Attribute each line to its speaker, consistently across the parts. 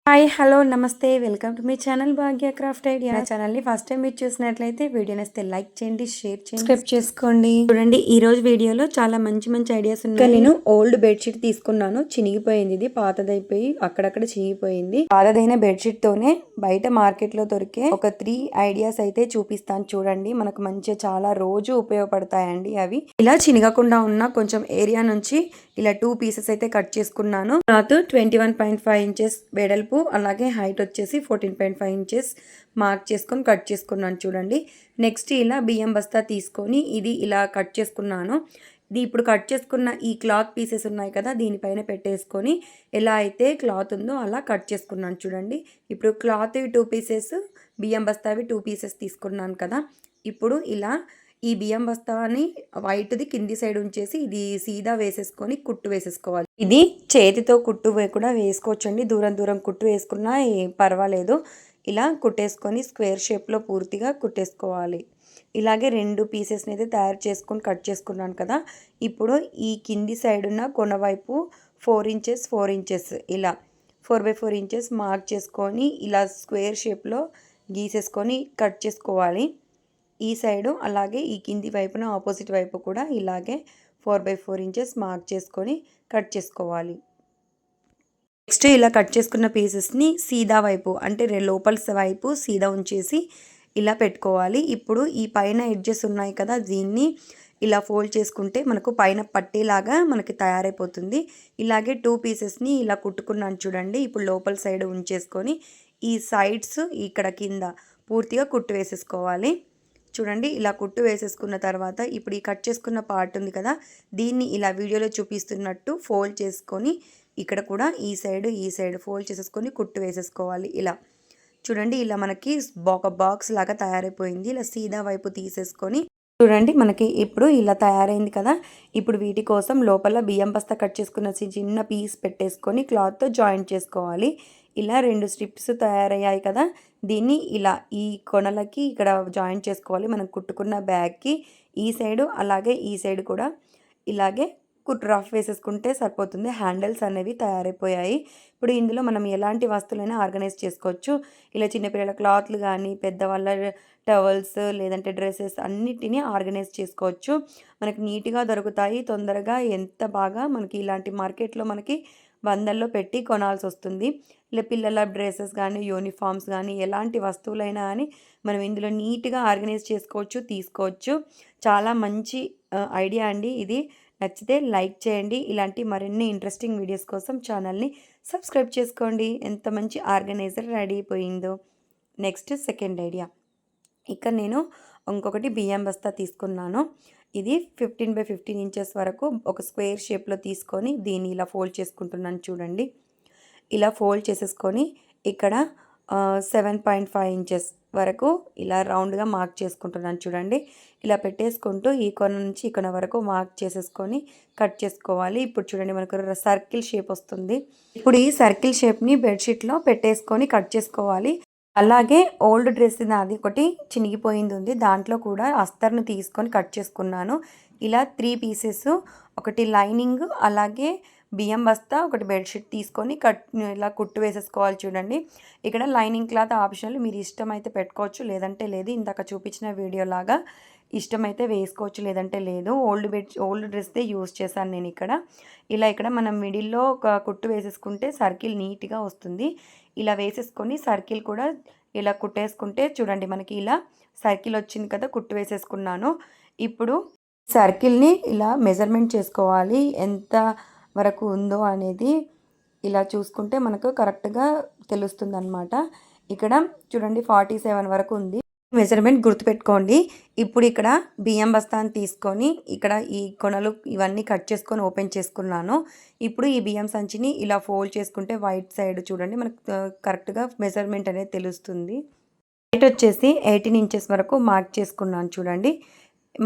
Speaker 1: Hi hello నమస్తే welcome to me channel Bhagya craft idea. నా ఛానల్ని ఫస్ట్ టైం మీరు చూసినట్లయితే వీడియో నచ్చితే లైక్ చేయండి, షేర్ చేయండి, సబ్స్క్రైబ్ చేసుకోండి. చూడండి ఈ రోజు వీడియోలో చాలా మంచి మంచి ఐడియాస్ ఉన్నాయి. నేను ఓల్డ్ బెడ్షీట్ తీసుకున్నాను, చినిగిపోయింది. ఇది పాతదైపోయి అక్కడక్కడ చినిగిపోయింది. పాతదైన బెడ్షీట్ తోనే బయట మార్కెట్ లో దొరికే ఒక 3 ఐడియాస్ అయితే చూపిస్తాను. చూడండి మనకు మంచిగా చాలా రోజు ఉపయోగపడతాయండి అవి. ఇలా చినగకుండా ఉన్న కొంచెం ఏరియా నుంచి ఇలా 2 పీసెస్ అయితే కట్ చేసుకున్నాను. క్లాత్ 21.5 ఇంచెస్ వెడల్పు, అలాగే హైట్ వచ్చేసి 14.5 ఇంచెస్ మార్క్ చేసుకొని కట్ చేసుకున్నాను. చూడండి నెక్స్ట్ ఇలా బియ్యం బస్తా తీసుకొని ఇది ఇలా కట్ చేసుకున్నాను. ఇది ఇప్పుడు కట్ చేసుకున్న ఈ క్లాత్ పీసెస్ ఉన్నాయి కదా, దీనిపైన పెట్టేసుకొని ఎలా అయితే క్లాత్ ఉందో అలా కట్ చేసుకున్నాను. చూడండి ఇప్పుడు క్లాత్ 2 పీసెస్, బియ్యం బస్తావి 2 పీసెస్ తీసుకున్నాను కదా. ఇప్పుడు ఇలా ఈ బియ్యం బస్తాని వైట్ది కింది సైడ్ ఉంచేసి ఇది సీదా వేసేసుకొని కుట్టు వేసేసుకోవాలి. ఇది చేతితో కుట్టు కూడా వేసుకోవచ్చండి, దూరం దూరం కుట్టు వేసుకున్నా పర్వాలేదు. ఇలా కుట్టేసుకొని స్క్వేర్ షేప్లో పూర్తిగా కుట్టేసుకోవాలి. ఇలాగే 2 పీసెస్ని అయితే తయారు చేసుకొని కట్ చేసుకున్నాను కదా. ఇప్పుడు ఈ కింది సైడ్ ఉన్న కొన వైపు 4 ఇంచెస్ 4 ఇంచెస్ ఇలా 4x4 ఇంచెస్ మార్క్ చేసుకొని ఇలా స్క్వేర్ షేప్లో గీసేసుకొని కట్ చేసుకోవాలి. ఈ సైడు అలాగే ఈ కింది వైపున ఆపోజిట్ వైపు కూడా ఇలాగే 4x4 ఇంచెస్ మార్క్ చేసుకొని కట్ చేసుకోవాలి. నెక్స్ట్ ఇలా కట్ చేసుకున్న పీసెస్ని సీదా వైపు అంటే లోపల వైపు సీదా ఉంచేసి ఇలా పెట్టుకోవాలి. ఇప్పుడు ఈ పైన ఎడ్జెస్ ఉన్నాయి కదా, దీన్ని ఇలా ఫోల్డ్ చేసుకుంటే మనకు పైన పట్టేలాగా మనకి తయారైపోతుంది. ఇలాగే 2 పీసెస్ని ఇలా కుట్టుకున్నాను చూడండి. ఇప్పుడు లోపల సైడ్ ఉంచేసుకొని ఈ సైడ్స్ ఇక్కడ కింద పూర్తిగా కుట్టు వేసేసుకోవాలి. చూడండి ఇలా కుట్టు వేసేసుకున్న తర్వాత ఇప్పుడు ఈ కట్ చేసుకున్న పార్ట్ ఉంది కదా, దీన్ని ఇలా వీడియోలో చూపిస్తున్నట్టు ఫోల్డ్ చేసుకొని ఇక్కడ కూడా ఈ సైడ్ ఫోల్డ్ చేసేసుకొని కుట్టు వేసేసుకోవాలి. ఇలా చూడండి ఇలా మనకి ఒక బాక్స్ లాగా తయారైపోయింది. ఇలా సీదా వైపు తీసేసుకొని చూడండి మనకి ఇప్పుడు ఇలా తయారైంది కదా. ఇప్పుడు వీటి కోసం లోపల బియ్యం బస్తా కట్ చేసుకున్న చిన్న పీస్ పెట్టేసుకొని క్లాత్తో జాయింట్ చేసుకోవాలి. ఇలా 2 స్ట్రిప్స్ తయారయ్యాయి కదా, దీన్ని ఇలా ఈ కొనలకి ఇక్కడ జాయింట్ చేసుకోవాలి. మనం కుట్టుకున్న బ్యాగ్కి ఈ సైడు అలాగే ఈ సైడ్ కూడా ఇలాగే రఫ్ వేసేసుకుంటే సరిపోతుంది. హ్యాండిల్స్ అనేవి తయారైపోయాయి. ఇప్పుడు ఇందులో మనం ఎలాంటి వస్తువులైనా ఆర్గనైజ్ చేసుకోవచ్చు. ఇలా చిన్నపిల్లల క్లాత్లు కానీ, పెద్దవాళ్ళ టవల్స్ లేదంటే డ్రెస్సెస్ అన్నిటినీ ఆర్గనైజ్ చేసుకోవచ్చు. మనకి నీట్గా దొరుకుతాయి తొందరగా. ఎంత బాగా మనకి ఇలాంటి మార్కెట్లో మనకి వందల్లో పెట్టి కొనాల్సి వస్తుంది. ఇలా పిల్లల డ్రెస్సెస్ కానీ, యూనిఫామ్స్ కానీ, ఎలాంటి వస్తువులైనా కానీ మనం ఇందులో నీట్గా ఆర్గనైజ్ చేసుకోవచ్చు, తీసుకోవచ్చు. చాలా మంచి ఐడియా అండి ఇది. నచ్చితే లైక్ చేయండి. ఇలాంటి మరిన్ని ఇంట్రెస్టింగ్ వీడియోస్ కోసం ఛానల్ని సబ్స్క్రైబ్ చేసుకోండి. ఎంత మంచి ఆర్గనైజర్ రెడీ అయిపోయిందో. Next second idea. ఇక్కడ నేను ఇంకొకటి బియ్యం బస్తా తీసుకున్నాను. ఇది 15x15 ఇంచెస్ వరకు ఒక స్క్వేర్ షేప్లో తీసుకొని దీన్ని ఇలా ఫోల్డ్ చేసుకుంటున్నాను. చూడండి ఇలా ఫోల్డ్ చేసేసుకొని ఇక్కడ 7.5 ఇంచెస్ వరకు ఇలా రౌండ్గా మార్క్ చేసుకుంటున్నాను. చూడండి ఇలా పెట్టేసుకుంటూ ఈ కొన నుంచి ఈ కొన వరకు మార్క్ చేసేసుకొని కట్ చేసుకోవాలి. ఇప్పుడు చూడండి మనకు సర్కిల్ షేప్ వస్తుంది. ఇప్పుడు ఈ సర్కిల్ షేప్ని బెడ్షీట్లో పెట్టేసుకొని కట్ చేసుకోవాలి. అలాగే ఓల్డ్ డ్రెస్ నాది ఒకటి చినిగిపోయింది ఉంది, దాంట్లో కూడా అస్తర్ను తీసుకొని కట్ చేసుకున్నాను. ఇలా 3 పీసెస్, ఒకటి లైనింగ్ అలాగే బియ్యం బస్తా, ఒకటి బెడ్షీట్ తీసుకొని ఇలా కుట్టు వేసేసుకోవాలి. చూడండి ఇక్కడ లైనింగ్ క్లాత్ ఆప్షనల్, మీరు ఇష్టమైతే పెట్టుకోవచ్చు లేదంటే లేదు. ఇందాక చూపించిన వీడియో లాగా ఇష్టమైతే వేసుకోవచ్చు లేదంటే లేదు. ఓల్డ్ డ్రెస్దే యూస్ చేశాను నేను ఇక్కడ. ఇక్కడ మనం మిడిల్లో ఒక కుట్టు వేసేసుకుంటే సర్కిల్ నీట్గా వస్తుంది. ఇలా వేసేసుకొని సర్కిల్ కూడా ఇలా కుట్టేసుకుంటే చూడండి మనకి ఇలా సర్కిల్ వచ్చింది కదా, కుట్టు వేసేసుకున్నాను. ఇప్పుడు సర్కిల్ని ఇలా మెజర్మెంట్ చేసుకోవాలి, ఎంత వరకు ఉందో అనేది ఇలా చూసుకుంటే మనకు కరెక్ట్గా తెలుస్తుంది అన్నమాట. ఇక్కడ చూడండి 47 వరకు ఉంది. మెజర్మెంట్ గుర్తుపెట్టుకోండి. ఇప్పుడు ఇక్కడ బియ్యం బస్తాన్ని తీసుకొని ఇక్కడ ఈ కొనలు ఇవన్నీ కట్ చేసుకొని ఓపెన్ చేసుకున్నాను. ఇప్పుడు ఈ బియ్యం సంచిని ఇలా ఫోల్డ్ చేసుకుంటే వైట్ సైడ్ చూడండి మనకు కరెక్ట్గా మెజర్మెంట్ అనేది తెలుస్తుంది. హైట్ వచ్చేసి 18 ఇంచెస్ వరకు మార్క్ చేసుకున్నాను. చూడండి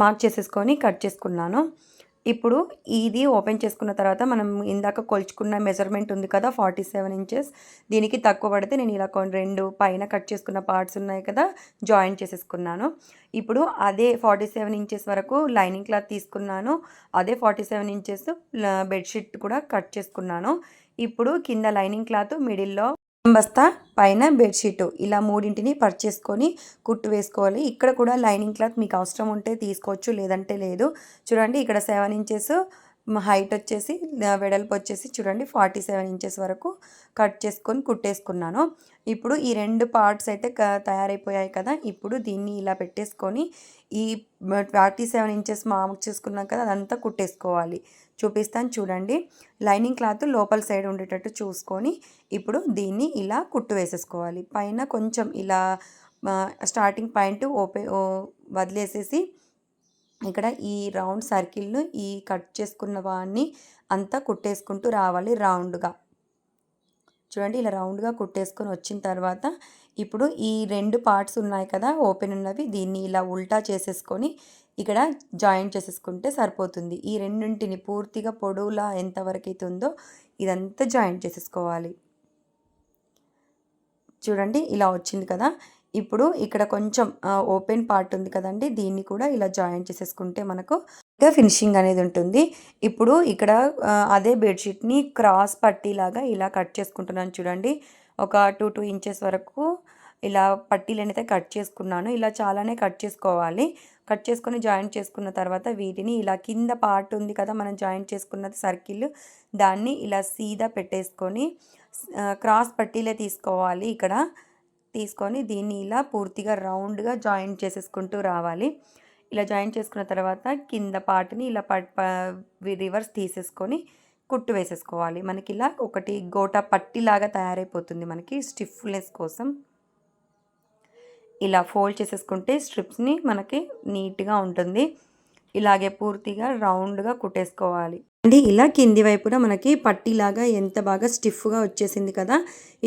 Speaker 1: మార్క్ చేసేసుకొని కట్ చేసుకున్నాను. ఇప్పుడు ఇది ఓపెన్ చేసుకున్న తర్వాత మనం ఇందాక కొలుచుకున్న మెజర్మెంట్ ఉంది కదా 47 ఇంచెస్, దీనికి తక్కువ పడితే నేను ఇలా 2 పైన కట్ చేసుకున్న పార్ట్స్ ఉన్నాయి కదా జాయిన్ చేసేసుకున్నాను. ఇప్పుడు అదే 47 ఇంచెస్ వరకు లైనింగ్ క్లాత్ తీసుకున్నాను. అదే 47 ఇంచెస్ బెడ్షీట్ కూడా కట్ చేసుకున్నాను. ఇప్పుడు కింద లైనింగ్ క్లాత్ మిడిల్లో బస్తా పైన బెడ్షీట్ ఇలా మూడింటిని పర్చేసుకొని కుట్టు వేసుకోవాలి. ఇక్కడ కూడా లైనింగ్ క్లాత్ మీకు అవసరం ఉంటే తీసుకోవచ్చు, లేదంటే లేదు. చూడండి ఇక్కడ 7 ఇంచెస్ హైట్ వచ్చేసి, వెడల్పు వచ్చేసి చూడండి 47 ఇంచెస్ వరకు కట్ చేసుకొని కుట్టేసుకున్నాను. ఇప్పుడు ఈ 2 పార్ట్స్ అయితే తయారైపోయాయి కదా. ఇప్పుడు దీన్ని ఇలా పెట్టేసుకొని ఈ 47 ఇంచెస్ మార్క్ చేసుకున్నాం కదా, అదంతా కుట్టేసుకోవాలి. చూపిస్తాను చూడండి. లైనింగ్ క్లాత్ లోపల సైడ్ ఉండేటట్టు చూసుకొని ఇప్పుడు దీన్ని ఇలా కుట్టు వేసేసుకోవాలి. పైన కొంచెం ఇలా స్టార్టింగ్ పాయింట్ వదిలేసేసి ఇక్కడ ఈ రౌండ్ సర్కిల్ను ఈ కట్ చేసుకున్న వాడిని అంతా కుట్టేసుకుంటూ రావాలి రౌండ్గా. చూడండి ఇలా రౌండ్గా కుట్టేసుకొని వచ్చిన తర్వాత ఇప్పుడు ఈ 2 పార్ట్స్ ఉన్నాయి కదా ఓపెన్ ఉన్నవి, దీన్ని ఇలా ఉల్టా చేసేసుకొని ఇక్కడ జాయింట్ చేసేసుకుంటే సరిపోతుంది. ఈ రెండింటిని పూర్తిగా పొడవులా ఎంతవరకు అయితే ఉందో ఇదంతా జాయింట్ చేసేసుకోవాలి. చూడండి ఇలా వచ్చింది కదా. ఇప్పుడు ఇక్కడ కొంచెం ఓపెన్ పార్ట్ ఉంది కదండి, దీన్ని కూడా ఇలా జాయింట్ చేసేసుకుంటే మనకు ఫినిషింగ్ అనేది ఉంటుంది. ఇప్పుడు ఇక్కడ అదే బెడ్షీట్ని క్రాస్ పట్టీలాగా ఇలా కట్ చేసుకుంటున్నాను. చూడండి ఒక 2 ఇంచెస్ వరకు ఇలా పట్టీలు అయితే కట్ చేసుకున్నాను. ఇలా చాలానే కట్ చేసుకోవాలి. కట్ చేసుకొని జాయింట్ చేసుకున్న తర్వాత వీటిని ఇలా కింద పార్ట్ ఉంది కదా మనం జాయింట్ చేసుకున్నది సర్కిల్, దాన్ని ఇలా సీదా పెట్టేసుకొని క్రాస్ పట్టీలే తీసుకోవాలి. ఇక్కడ తీసుకొని దీన్ని ఇలా పూర్తిగా రౌండ్గా జాయింట్ చేసేసుకుంటూ రావాలి. ఇలా జాయింట్ చేసుకున్న తర్వాత కింద పార్ట్ని ఇలా రివర్స్ తీసేసుకొని కుట్టు వేసేసుకోవాలి. మనకి ఇలా ఒకటి గోటా పట్టిలాగా తయారైపోతుంది మనకి స్టిఫ్నెస్ కోసం. ఇలా ఫోల్డ్ చేసేసుకుంటే స్ట్రిప్స్ని మనకి నీట్గా ఉంటుంది. ఇలాగే పూర్తిగా రౌండ్గా కుట్టేసుకోవాలి అండి. ఇలా కింది వైపున మనకి పట్టీలాగా ఎంత బాగా స్టిఫ్గా వచ్చేసింది కదా.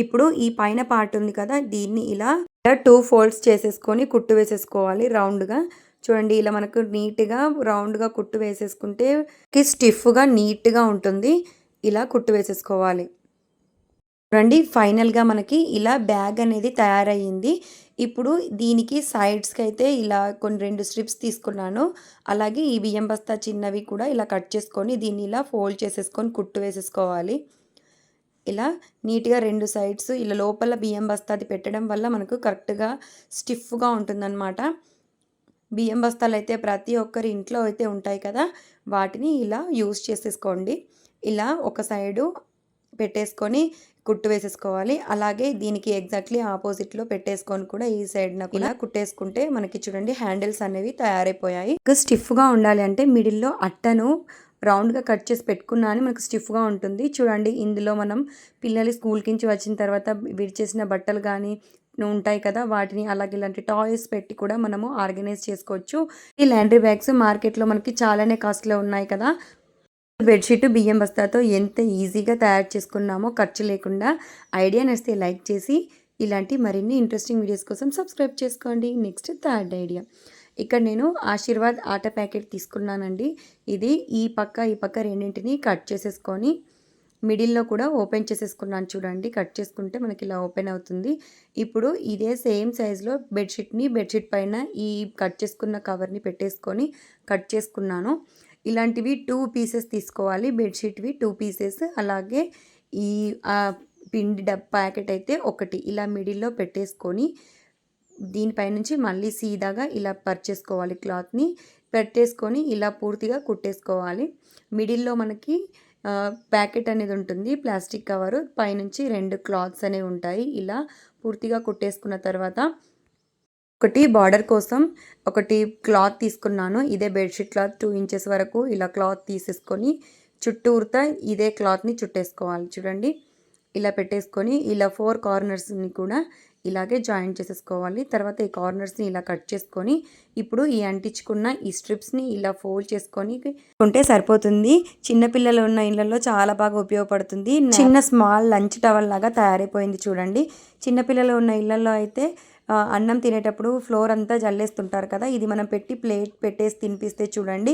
Speaker 1: ఇప్పుడు ఈ పైన పార్ట్ ఉంది కదా, దీన్ని ఇలా 2 ఫోల్డ్స్ చేసేసుకొని కుట్టు వేసేసుకోవాలి రౌండ్గా. చూడండి ఇలా మనకు నీట్గా రౌండ్గా కుట్టు వేసేసుకుంటే స్టిఫ్గా నీట్గా ఉంటుంది. ఇలా కుట్టు వేసేసుకోవాలి. చూడండి ఫైనల్గా మనకి ఇలా బ్యాగ్ అనేది తయారయ్యింది. ఇప్పుడు దీనికి సైడ్స్కి అయితే ఇలా కొన్ని 2 స్ట్రిప్స్ తీసుకున్నాను. అలాగే ఈ బియ్యం బస్తా చిన్నవి కూడా ఇలా కట్ చేసుకొని దీన్ని ఇలా ఫోల్డ్ చేసేసుకొని కుట్టు వేసేసుకోవాలి. ఇలా నీట్గా 2 సైడ్స్ ఇలా లోపల బియ్యం బస్తాది పెట్టడం వల్ల మనకు కరెక్ట్గా స్టిఫ్గా ఉంటుందన్నమాట. బియ్యం బస్తాలు అయితే ప్రతి ఒక్కరి ఇంట్లో అయితే ఉంటాయి కదా, వాటిని ఇలా యూజ్ చేసేసుకోండి. ఇలా ఒక సైడు పెట్టేసుకొని కుట్టు వేసేసుకోవాలి. అలాగే దీనికి ఎగ్జాక్ట్లీ ఆపోజిట్లో పెట్టేసుకొని కూడా ఈ సైడ్ నాకు ఇలా కుట్టేసుకుంటే మనకి చూడండి హ్యాండిల్స్ అనేవి తయారైపోయాయి. స్టిఫ్గా ఉండాలి అంటే మిడిల్లో అట్టను రౌండ్గా కట్ చేసి పెట్టుకున్నా అని మనకు స్టిఫ్గా ఉంటుంది. చూడండి ఇందులో మనం పిల్లలు స్కూల్కి నుంచి వచ్చిన తర్వాత విడిచేసిన బట్టలు కానీ ఉంటాయి కదా, వాటిని అలాగే ఇలాంటి టాయ్స్ పెట్టి కూడా మనము ఆర్గనైజ్ చేసుకోవచ్చు. ఈ లాండ్రీ బ్యాగ్స్ మార్కెట్లో మనకి చాలానే కాస్ట్లో ఉన్నాయి కదా. బెడ్షీట్ బియ్యం బస్తాతో ఎంత ఈజీగా తయారు చేసుకున్నామో ఖర్చు లేకుండా. ఐడియా నచ్చితే లైక్ చేసి ఇలాంటి మరిన్ని ఇంట్రెస్టింగ్ వీడియోస్ కోసం సబ్స్క్రైబ్ చేసుకోండి. Next 3rd idea. ఇక్కడ నేను ఆశీర్వాద్ ఆట ప్యాకెట్ తీసుకున్నానండి. ఇది ఈ పక్క రెండింటిని కట్ చేసేసుకొని మిడిల్లో కూడా ఓపెన్ చేసేసుకున్నాను. చూడండి కట్ చేసుకుంటే మనకి ఇలా ఓపెన్ అవుతుంది. ఇప్పుడు ఇదే సేమ్ సైజులో బెడ్షీట్ పైన ఈ కట్ చేసుకున్న కవర్ని పెట్టేసుకొని కట్ చేసుకున్నాను. ఇలాంటివి 2 పీసెస్ తీసుకోవాలి. బెడ్షీట్వి 2 పీసెస్. అలాగే ఈ పిండి ప్యాకెట్ అయితే ఒకటి ఇలా మిడిల్లో పెట్టేసుకొని దీనిపైనుంచి మళ్ళీ సీదాగా ఇలా పర్చేసుకోవాలి. క్లాత్ని పెట్టేసుకొని ఇలా పూర్తిగా కుట్టేసుకోవాలి. మిడిల్లో మనకి ప్యాకెట్ అనేది ఉంటుంది, ప్లాస్టిక్ కవరు, పైనుంచి 2 క్లాత్స్ అనేవి ఉంటాయి. ఇలా పూర్తిగా కుట్టేసుకున్న తర్వాత ఒకటి బార్డర్ కోసం ఒకటి క్లాత్ తీసుకున్నాను. ఇదే బెడ్షీట్ క్లాత్ 2 ఇంచెస్ వరకు ఇలా క్లాత్ తీసేసుకొని చుట్టూరుతా ఇదే క్లాత్ని చుట్టేసుకోవాలి. చూడండి ఇలా పెట్టేసుకొని ఇలా 4 కార్నర్స్ని కూడా ఇలాగే జాయింట్ చేసేసుకోవాలి. తర్వాత ఈ కార్నర్స్ని ఇలా కట్ చేసుకొని ఇప్పుడు ఈ అంటించుకున్న ఈ స్ట్రిప్స్ని ఇలా ఫోల్డ్ చేసుకొని ఉంటే సరిపోతుంది. చిన్నపిల్లలు ఉన్న ఇళ్లలో చాలా బాగా ఉపయోగపడుతుంది. చిన్న స్మాల్ లంచ్ టవల్ లాగా తయారైపోయింది. చూడండి చిన్నపిల్లలు ఉన్న ఇళ్లలో అయితే అన్నం తినేటప్పుడు ఫ్లోర్ అంతా జల్లేస్తుంటారు కదా, ఇది మనం ప్లేట్ పెట్టేసి తినిపిస్తే చూడండి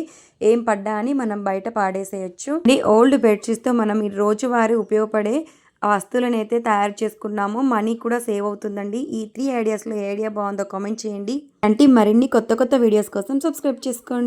Speaker 1: ఏం పడ్డా అని మనం బయట పాడేసేయచ్చు. ఓల్డ్ బెడ్షీట్స్తో మనం ఈ రోజువారీ ఉపయోగపడే వస్తువులను అయితే తయారు చేసుకున్నాము. మనీ కూడా సేవ్ అవుతుందండి. ఈ 3 ఐడియాస్లో ఏ ఐడియా బాగుందో కామెంట్ చేయండి. అంటే మరిన్ని కొత్త వీడియోస్ కోసం సబ్స్క్రైబ్ చేసుకోండి.